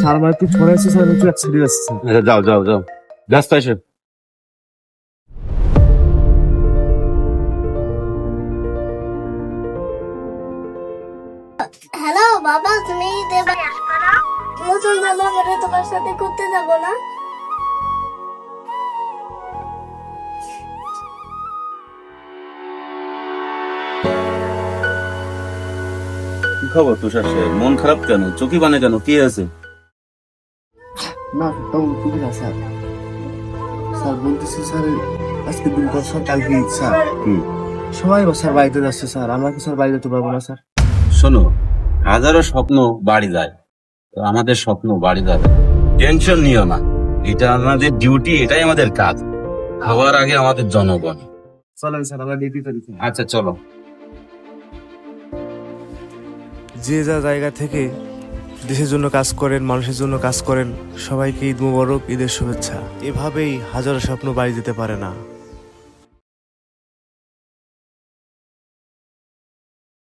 Sir আমার একটু phone এসেছে স্যার, একটু অ্যাক্সিডেন্ট আসছে। আচ্ছা যাও যাও যাও, ব্যস্ত এসে। হ্যালো বাবা, তুমি দেবে আসবে না? নতুন জামা পরে তোমার সাথে ঘুরতে যাব না? কি খবর তুষার সাহেব, মন খারাপ কেন, চোখি বানে কেন, কি আছে? না তেমন খুবই না স্যার। স্যার বলতেছি স্যার, আজকে দিন পর স্যার কালকে ঈদ স্যার। সবাই স্যার বাড়িতে যাচ্ছে স্যার, আমরা কি স্যার বাড়ি যেতে পারবো না স্যার? শোনো, হাজারো স্বপ্ন বাড়ি যায়, তো আমাদের স্বপ্ন বাড়ি যাবে না। টেনশন নিও না, এটা আমাদের ডিউটি, এটাই আমাদের কাজ। খাওয়ার আগে আমাদের জনগণ। চলেন স্যার, আমরা ডিউটি করি। আচ্ছা চলো। যে যা জায়গা থেকে দেশের জন্য কাজ করেন, মানুষের জন্য কাজ করেন, সবাইকে ঈদ মুবারক, ঈদের শুভেচ্ছা। এভাবেই হাজারো স্বপ্ন বাড়ি যেতে পারে না।